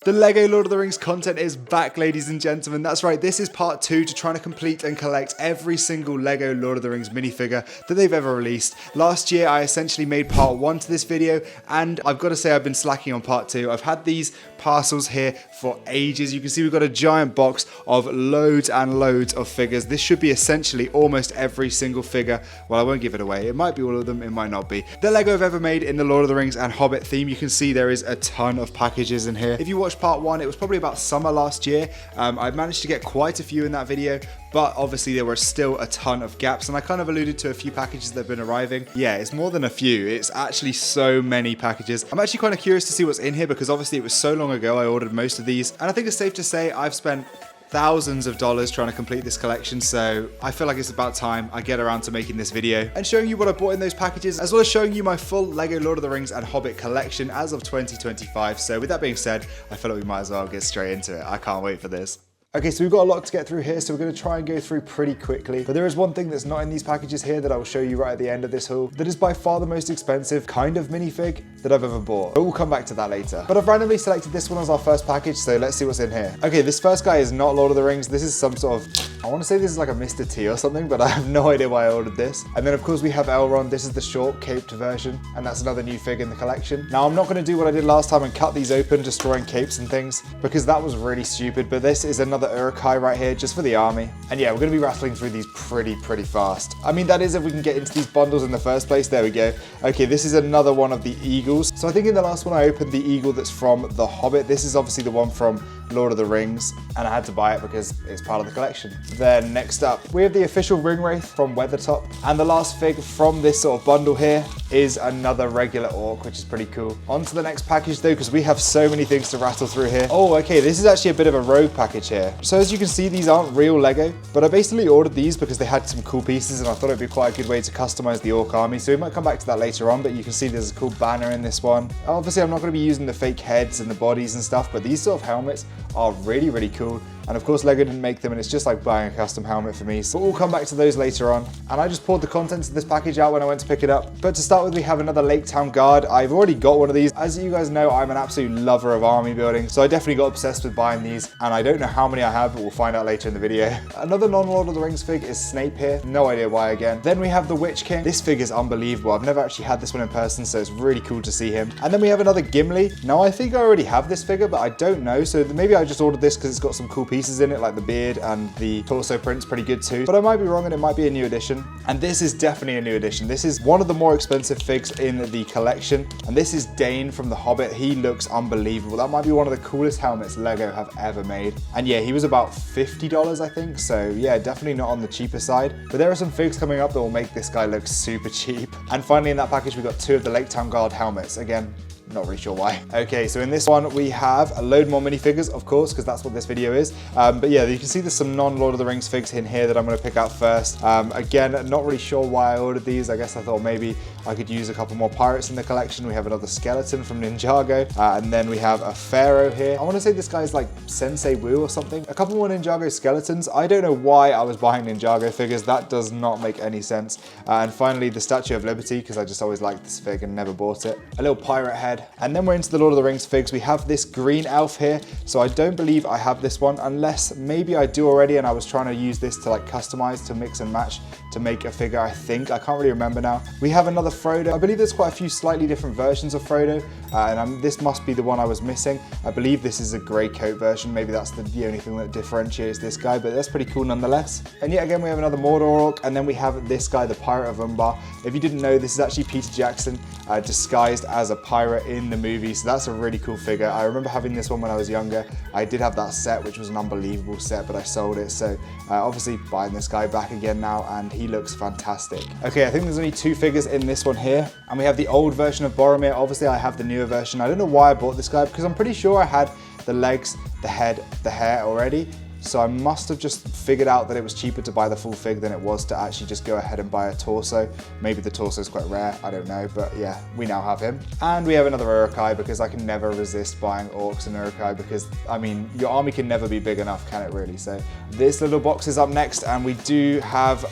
The LEGO Lord of the Rings content is back, ladies and gentlemen. That's right, this is part 2 to trying to complete and collect every single LEGO Lord of the Rings minifigure that they've ever released. Last year, I essentially made part 1 to this video, and I've got to say I've been slacking on part 2. I've had these parcels here for ages. You can see we've got a giant box of loads and loads of figures. This should be essentially almost every single figure. Well, I won't give it away. It might be all of them, it might not be. The LEGO I've ever made in the Lord of the Rings and Hobbit theme. You can see there is a ton of packages in here. If you watched part 1, it was probably about summer last year. I managed to get quite a few in that video, but obviously there were still a ton of gaps, and I kind of alluded to a few packages that have been arriving. Yeah, it's more than a few. It's actually so many packages. I'm actually kind of curious to see what's in here, because obviously it was so long ago I ordered most of these, and I think it's safe to say I've spent thousands of dollars trying to complete this collection, so I feel like it's about time I get around to making this video and showing you what I bought in those packages, as well as showing you my full LEGO Lord of the Rings and Hobbit collection as of 2025. So with that being said, I feel like we might as well get straight into it. I can't wait for this. Okay, so we've got a lot to get through here, so we're going to try and go through pretty quickly. But there is one thing that's not in these packages here that I will show you right at the end of this haul that is by far the most expensive kind of minifig that I've ever bought. But we'll come back to that later. But I've randomly selected this one as our first package, so let's see what's in here. Okay, this first guy is not Lord of the Rings. This is some sort of, I want to say this is like a Mr. T or something, but I have no idea why I ordered this. And then of course we have Elrond. This is the short caped version, and that's another new fig in the collection. Now I'm not going to do what I did last time and cut these open, destroying capes and things, because that was really stupid. But this is another Uruk-hai right here, just for the army. And yeah, we're going to be rattling through these pretty fast. I mean, that is if we can get into these bundles in the first place. There we go. Okay, this is another one of the eagles. So I think in the last one I opened the eagle that's from The Hobbit. This is obviously the one from Lord of the Rings, and I had to buy it because it's part of the collection. Then next up, we have the official Ringwraith from Weathertop. And the last fig from this sort of bundle here is another regular orc, which is pretty cool. On to the next package though, because we have so many things to rattle through here. Oh, okay, this is actually a bit of a rogue package here. So as you can see, these aren't real Lego, but I basically ordered these because they had some cool pieces, and I thought it'd be quite a good way to customize the orc army. So we might come back to that later on, but you can see there's a cool banner in this one. Obviously, I'm not going to be using the fake heads and the bodies and stuff, but these sort of helmets are really cool. And of course, Lego didn't make them, and it's just like buying a custom helmet for me. So we'll come back to those later on. And I just poured the contents of this package out when I went to pick it up. But to start with, we have another Lake Town Guard. I've already got one of these. As you guys know, I'm an absolute lover of army building, so I definitely got obsessed with buying these. And I don't know how many I have, but we'll find out later in the video. Another non-Lord of the Rings fig is Snape here. No idea why again. Then we have the Witch King. This fig is unbelievable. I've never actually had this one in person, so it's really cool to see him. And then we have another Gimli. Now, I think I already have this figure, but I don't know. So maybe I just ordered this because it's got some cool pieces in it, like the beard and the torso print's pretty good too. But I might be wrong, and it might be a new edition. And this is definitely a new edition. This is one of the more expensive figs in the collection. And this is Dane from The Hobbit. He looks unbelievable. That might be one of the coolest helmets Lego have ever made. And yeah, he was about $50, I think. So yeah, definitely not on the cheaper side. But there are some figs coming up that will make this guy look super cheap. And finally in that package, we got 2 of the Lake Town Guard helmets. Again, not really sure why. Okay, so in this one we have a load more minifigures, of course, because that's what this video is. But yeah, you can see there's some non-Lord of the Rings figs in here that I'm going to pick out first. Again, not really sure why I ordered these. I guess I thought maybe I could use a couple more pirates in the collection. We have another skeleton from Ninjago, and then we have a pharaoh here. I want to say this guy's like Sensei Wu or something. A couple more Ninjago skeletons. I don't know why I was buying Ninjago figures. That does not make any sense. And finally, the Statue of Liberty, because I just always liked this fig and never bought it. A little pirate head. And then we're into the Lord of the Rings figs. We have this green elf here. So I don't believe I have this one, unless maybe I do already and I was trying to use this to like customize, to mix and match, to make a figure, I think. I can't really remember now. We have another Frodo. I believe there's quite a few slightly different versions of Frodo, and this must be the one I was missing. I believe this is a grey coat version. Maybe that's the only thing that differentiates this guy, but that's pretty cool nonetheless. And yet again, we have another Mordor orc, and then we have this guy, the Pirate of Umbar. If you didn't know, this is actually Peter Jackson disguised as a pirate in the movie, so that's a really cool figure. I remember having this one when I was younger. I did have that set, which was an unbelievable set, but I sold it, so obviously buying this guy back again now, and he looks fantastic. Okay, I think there's only 2 figures in this one here, and we have the old version of Boromir. Obviously I have the newer version. I don't know why I bought this guy, because I'm pretty sure I had the legs, the head, the hair already, so I must have just figured out that it was cheaper to buy the full fig than it was to actually just go ahead and buy a torso. Maybe the torso is quite rare, I don't know, but yeah, we now have him. And we have another Uruk-hai because I can never resist buying orcs and Uruk-hai because, I mean, your army can never be big enough, can it really? So this little box is up next, and we do have,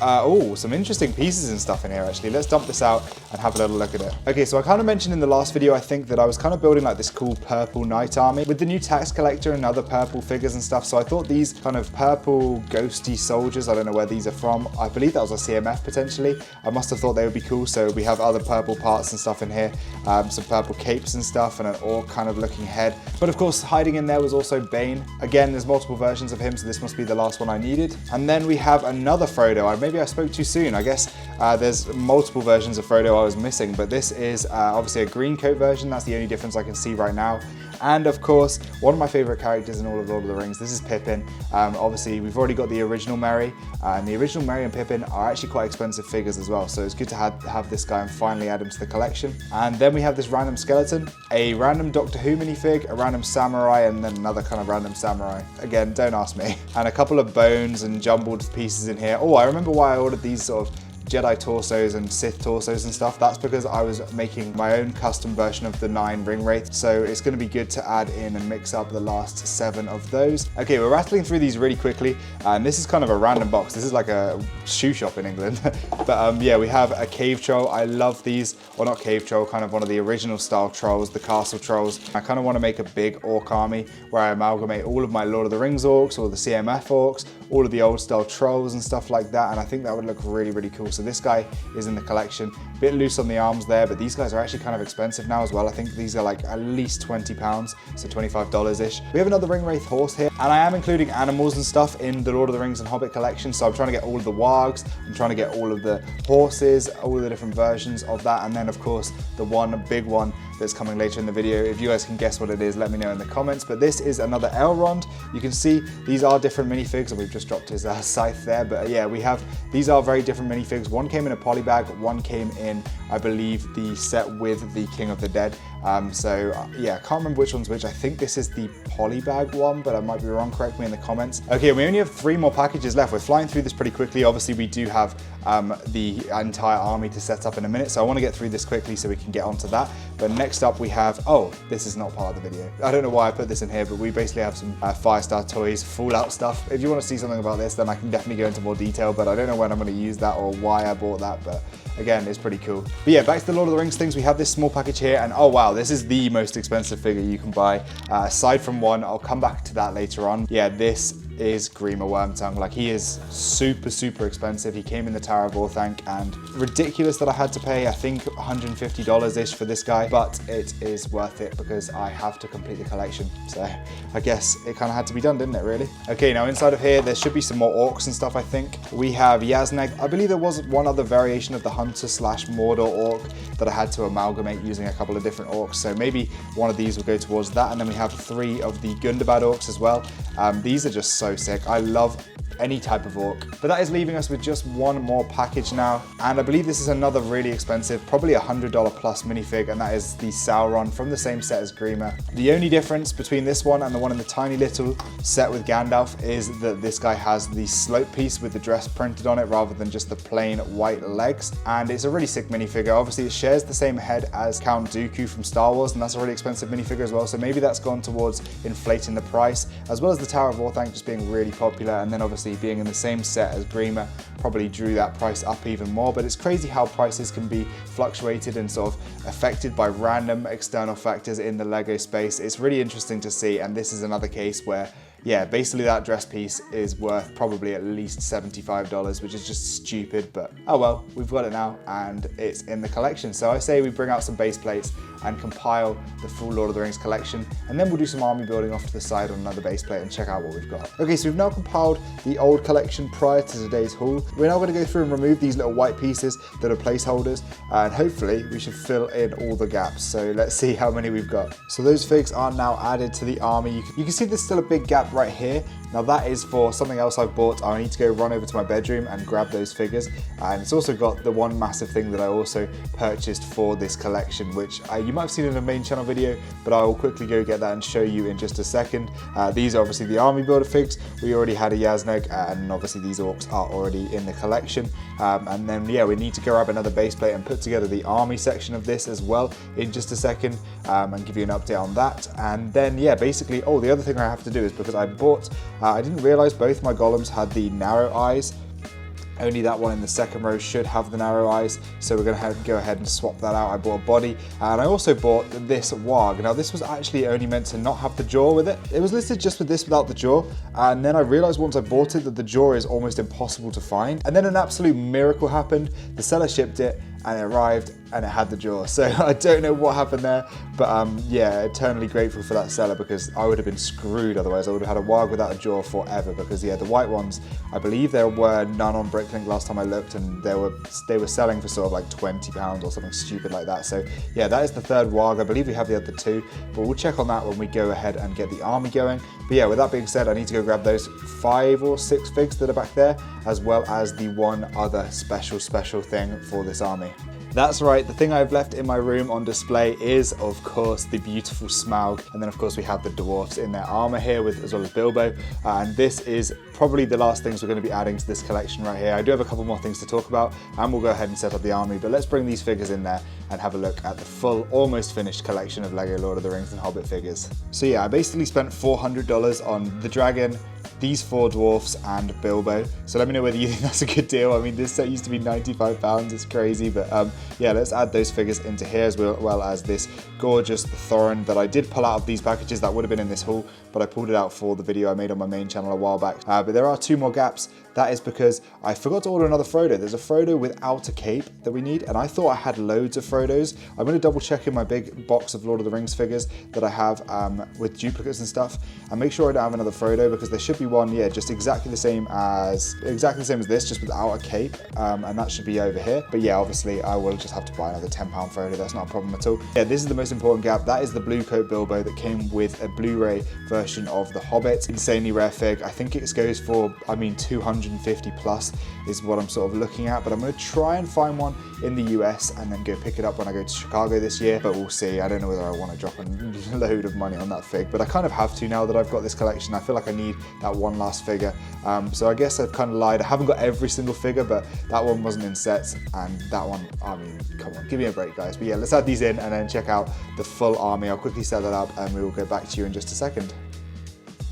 some interesting pieces and stuff in here actually. Let's dump this out and have a little look at it. Okay, so I kind of mentioned in the last video, I think, that I was kind of building like this cool purple knight army with the new tax collector and other purple figures and stuff. So I thought these kind of purple ghosty soldiers, I don't know where these are from. I believe that was a CMF potentially. I must have thought they would be cool. So we have other purple parts and stuff in here, some purple capes and stuff, and an orc kind of looking head. But of course, hiding in there was also Bane. Again, there's multiple versions of him, so this must be the last one I needed. And then we have another Frodo. Maybe I spoke too soon. I guess there's multiple versions of Frodo I was missing, but this is obviously a green coat version. That's the only difference I can see right now. And of course, one of my favorite characters in all of Lord of the Rings, this is Pippin. Obviously, we've already got the original Merry, and the original Merry and Pippin are actually quite expensive figures as well, so it's good to have this guy and finally add him to the collection. And then we have this random skeleton, a random Doctor Who minifig, a random samurai, and then another kind of random samurai. Again, don't ask me. And a couple of bones and jumbled pieces in here. Oh, I remember why I ordered these sort of Jedi torsos and Sith torsos and stuff. That's because I was making my own custom version of the 9 ring wraiths, so it's going to be good to add in and mix up the last 7 of those. Okay, we're rattling through these really quickly, and this is kind of a random box. This is like a shoe shop in England. But yeah, we have a cave troll. I love these, or not cave troll, kind of one of the original style trolls, the castle trolls. I kind of want to make a big orc army where I amalgamate all of my Lord of the Rings orcs, all the CMF orcs, all of the old style trolls and stuff like that, and I think that would look really, really cool. So this guy is in the collection. A bit loose on the arms there, but these guys are actually kind of expensive now as well. I think these are like at least £20, so $25-ish. We have another ring wraith horse here, and I am including animals and stuff in the Lord of the Rings and Hobbit collection, so I'm trying to get all of the wargs, I'm trying to get all of the horses, all of the different versions of that, and then of course the one big one that's coming later in the video. If you guys can guess what it is, let me know in the comments. But this is another Elrond. You can see these are different minifigs, and we've just dropped his scythe there. But yeah, these are very different minifigs. One came in a poly bag, one came in, I believe, the set with the King of the Dead. Yeah, I can't remember which one's which. I think this is the poly bag one, but I might be wrong. Correct me in the comments. Okay, we only have 3 more packages left. We're flying through this pretty quickly. Obviously, we do have the entire army to set up in a minute, so I want to get through this quickly so we can get onto that. But next up we have, oh, this is not part of the video. I don't know why I put this in here, but we basically have some Firestar Toys Fallout stuff. If you want to see something about this, then I can definitely go into more detail, but I don't know when I'm going to use that or why I bought that, but again, it's pretty cool. But yeah, back to the Lord of the Rings things. We have this small package here, and oh wow, this is the most expensive figure you can buy, aside from one. I'll come back to that later on. Yeah, this is Grima Wormtongue. Like, he is super, super expensive. He came in the Tower of Orthanc, and ridiculous that I had to pay, I think, $150-ish for this guy, but it is worth it because I have to complete the collection. So I guess it kind of had to be done, didn't it, really? Okay, now inside of here, there should be some more orcs and stuff, I think. We have Yazneg. I believe there was one other variation of the Hunter / Mordor orc that I had to amalgamate using a couple of different orcs, so maybe one of these will go towards that. And then we have 3 of the Gundabad orcs as well. These are just so sick. I love any type of orc. But that is leaving us with just one more package now, and I believe this is another really expensive, probably $100 plus minifig, and that is the Sauron from the same set as Grima. The only difference between this one and the one in the tiny little set with Gandalf is that this guy has the slope piece with the dress printed on it rather than just the plain white legs, and it's a really sick minifigure. Obviously it shares the same head as Count Dooku from Star Wars, and that's a really expensive minifigure as well, so maybe that's gone towards inflating the price, as well as the Tower of Orthanc just being really popular, and then obviously being in the same set as Grima probably drew that price up even more. But it's crazy how prices can be fluctuated and sort of affected by random external factors in the Lego space. It's really interesting to see, and this is another case where, yeah, basically that dress piece is worth probably at least $75, which is just stupid, but oh well, we've got it now and it's in the collection. So I say we bring out some base plates and compile the full Lord of the Rings collection, and then we'll do some army building off to the side on another base plate and check out what we've got. Okay, so we've now compiled the old collection prior to today's haul. We're now going to go through and remove these little white pieces that are placeholders, and hopefully we should fill in all the gaps. So let's see how many we've got. So those figs are now added to the army. You can see there's still a big gap right here. Now that is for something else I've bought. I need to go run over to my bedroom and grab those figures. And it's also got the one massive thing that I also purchased for this collection, which you might have seen it in a main channel video, but I will quickly go get that and show you in just a second. These are obviously the army builder figs. We already had a Yaznog, and obviously these orcs are already in the collection. And then yeah, we need to grab another base plate and put together the army section of this as well in just a second, and give you an update on that. And then yeah, basically, oh, the other thing I have to do is because I bought, I didn't realize both my golems had the narrow eyes. Only that one in the second row should have the narrow eyes, so we're going to go ahead and swap that out. I bought a body, and I also bought this warg. Now this was actually only meant to not have the jaw with it. It was listed just with this without the jaw, and then I realized once I bought it that the jaw is almost impossible to find. And then an absolute miracle happened. The seller shipped it, and it arrived, and it had the jaw. So I don't know what happened there, but yeah, eternally grateful for that seller, because I would have been screwed otherwise. I would have had a warg without a jaw forever, because yeah, the white ones, I believe there were none on Bricklink last time I looked, and they were selling for sort of like £20 or something stupid like that. So yeah, that is the third warg. I believe we have the other two, but we'll check on that when we go ahead and get the army going. But yeah, with that being said, I need to go grab those 5 or 6 figs that are back there, as well as the one other special thing for this army. That's right, the thing I've left in my room on display is, of course, the beautiful Smaug. And then, of course, we have the dwarfs in their armor here, as well as Bilbo. And this is probably the last things we're going to be adding to this collection right here. I do have a couple more things to talk about, and we'll go ahead and set up the army. But let's bring these figures in there and have a look at the full, almost finished collection of LEGO Lord of the Rings and Hobbit figures. So yeah, I basically spent $400 on the dragon, these 4 dwarfs, and Bilbo. So let me know whether you think that's a good deal. I mean, this set used to be £95, it's crazy, but yeah, let's add those figures into here, as well as this gorgeous Thorin that I did pull out of these packages that would have been in this haul, but I pulled it out for the video I made on my main channel a while back. But there are 2 more gaps. That is because I forgot to order another Frodo. There's a Frodo without a cape that we need, and I thought I had loads of Frodos. I'm going to double check in my big box of Lord of the Rings figures that I have with duplicates and stuff, and make sure I don't have another Frodo, because there should be one, yeah, just exactly the same as this, just without a cape, and that should be over here. But yeah, obviously I will just have to buy another £10 Frodo. That's not a problem at all. Yeah, this is the most important gap. That is the blue coat Bilbo that came with a Blu-ray version of The Hobbit. Insanely rare fig. I think it goes for, I mean, 250 plus is what I'm sort of looking at, but I'm going to try and find one in the US and then go pick it up when I go to Chicago this year, but we'll see. I don't know whether I want to drop a load of money on that fig, but I kind of have to now that I've got this collection. I feel like I need that one last figure, so I guess I've kind of lied. I haven't got every single figure, but that one wasn't in sets, and that one, I mean, come on, give me a break, guys. But yeah, let's add these in and then check out the full army. I'll quickly set that up and we will go back to you in just a second.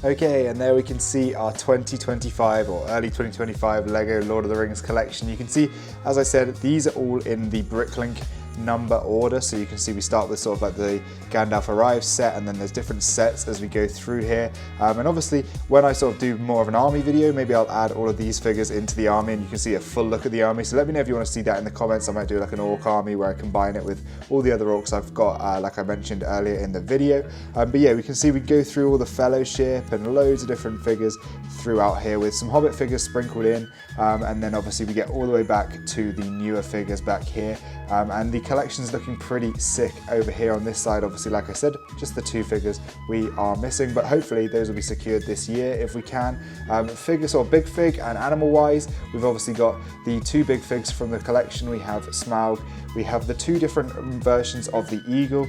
Okay, and there we can see our 2025 or early 2025 LEGO Lord of the Rings collection. You can see, as I said, these are all in the Bricklink number order, so you can see we start with sort of like the Gandalf Arrives set, and then there's different sets as we go through here, and obviously when I sort of do more of an army video, maybe I'll add all of these figures into the army and you can see a full look at the army. So let me know if you want to see that in the comments. I might do like an orc army where I combine it with all the other orcs I've got, like I mentioned earlier in the video. But yeah, we can see we go through all the fellowship and loads of different figures throughout here, with some Hobbit figures sprinkled in, and then obviously we get all the way back to the newer figures back here, and the collection's looking pretty sick over here on this side. Obviously, like I said, just the 2 figures we are missing, but hopefully those will be secured this year if we can. Figures, or big fig and animal wise, we've obviously got the 2 big figs from the collection. We have Smaug, we have the 2 different versions of the eagle.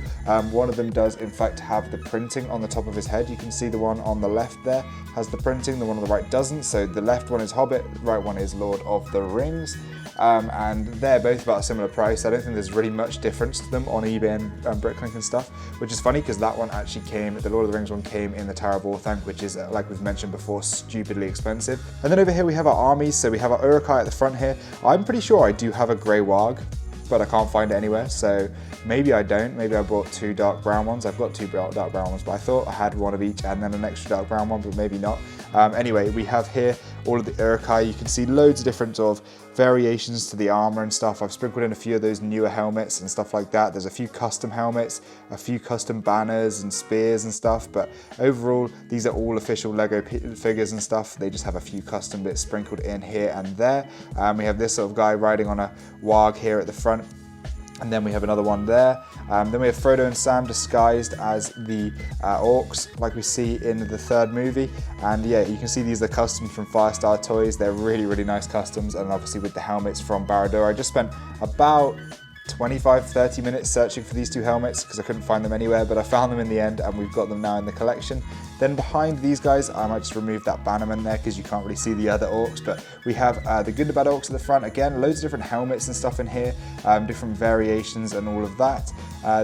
One of them does in fact have the printing on the top of his head. You can see the one on the left there has the printing, the one on the right doesn't. So the left one is Hobbit, the right one is Lord of the Rings. And they're both about a similar price. I don't think there's really much difference to them on eBay and Bricklink and stuff, which is funny because that one actually came, the Lord of the Rings one came in the Tower of Orthanc, which is, like we've mentioned before, stupidly expensive. And then over here we have our armies. So we have our Uruk-hai at the front here. I'm pretty sure I do have a grey warg, but I can't find it anywhere, so maybe I don't. Maybe I bought 2 dark brown ones. I've got 2 dark brown ones, but I thought I had one of each and then an extra dark brown one, but maybe not. Anyway, we have here all of the Uruk-hai. You can see loads of different sort of variations to the armor and stuff. I've sprinkled in a few of those newer helmets and stuff like that. There's a few custom helmets, a few custom banners and spears and stuff, but overall these are all official LEGO figures and stuff. They just have a few custom bits sprinkled in here and there. We have this sort of guy riding on a warg here at the front. And then we have another one there. Then we have Frodo and Sam disguised as the orcs, like we see in the 3rd movie. And yeah, you can see these are customs from Firestar Toys. They're really, really nice customs. And obviously with the helmets from Barad-dûr. I just spent about 25-30 minutes searching for these two helmets because I couldn't find them anywhere, but I found them in the end and we've got them now in the collection. Then behind these guys, I might just remove that bannerman there because you can't really see the other orcs, but we have the good and bad orcs at the front. Again, loads of different helmets and stuff in here, different variations and all of that.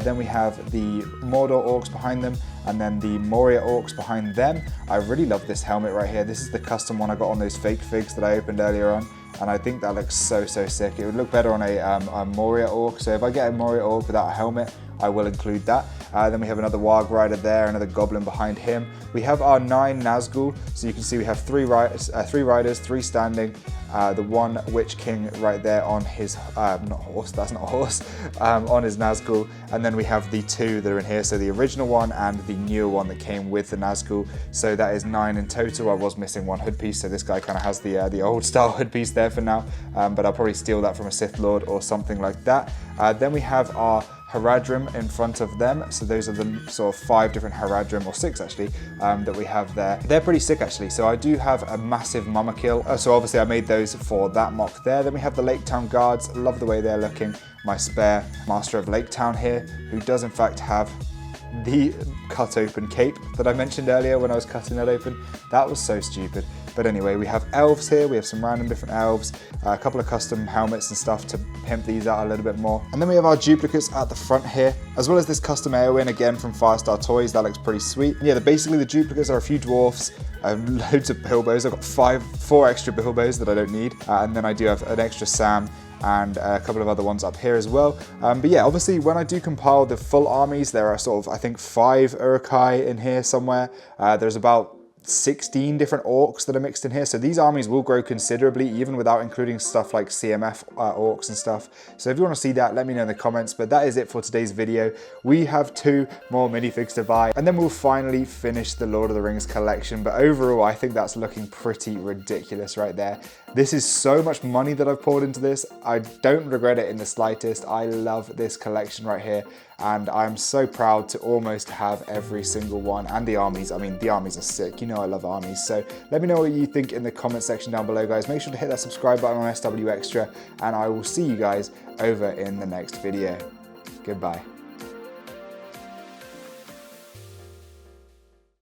Then we have the Mordor orcs behind them, and then the Moria orcs behind them. I really love this helmet right here. This is the custom one I got on those fake figs that I opened earlier on, and I think that looks so sick. It would look better on a Moria orc, so if I get a Moria orc without a helmet, I will include that. Then we have another Warg rider there, another goblin behind him. We have our 9 Nazgul, so you can see we have 3 riders, 3 standing, the one Witch King right there on his, not horse, that's not a horse, on his Nazgul, and then we have the 2 that are in here, so the original one and the newer one that came with the Nazgul, so that is 9 in total. I was missing 1 hood piece, so this guy kind of has the old style hood piece there for now, but I'll probably steal that from a Sith Lord or something like that. Then we have our Haradrim in front of them, so those are the sort of 5 different Haradrim, or 6 actually, that we have there. They're pretty sick actually, so I do have a massive Mama Kill, so obviously I made those for that mock there. Then we have the Lake Town Guards, love the way they're looking. My spare Master of Lake Town here, who does in fact have the cut open cape that I mentioned earlier when I was cutting that open. That was so stupid. But anyway, we have elves here, we have some random different elves, a couple of custom helmets and stuff to pimp these out a little bit more. And then we have our duplicates at the front here, as well as this custom Eowyn again from Firestar Toys. That looks pretty sweet. Yeah, basically the duplicates are a few dwarfs, loads of Bilbos. I've got 4 extra Bilbos that I don't need, and then I do have an extra Sam and a couple of other ones up here as well. But yeah, obviously when I do compile the full armies, there are sort of, I think, 5 Uruk-hai in here somewhere. There's about 16 different orcs that are mixed in here, so these armies will grow considerably even without including stuff like CMF orcs and stuff. So if you want to see that, let me know in the comments. But that is it for today's video. We have 2 more minifigs to buy, and then we'll finally finish the Lord of the Rings collection. But overall, I think that's looking pretty ridiculous right there. This is so much money that I've poured into this. I don't regret it in the slightest. I love this collection right here, and I'm so proud to almost have every single one. And the armies, I mean, the armies are sick. You know I love armies. So let me know what you think in the comment section down below, guys. Make sure to hit that subscribe button on SW Extra, and I will see you guys over in the next video. Goodbye.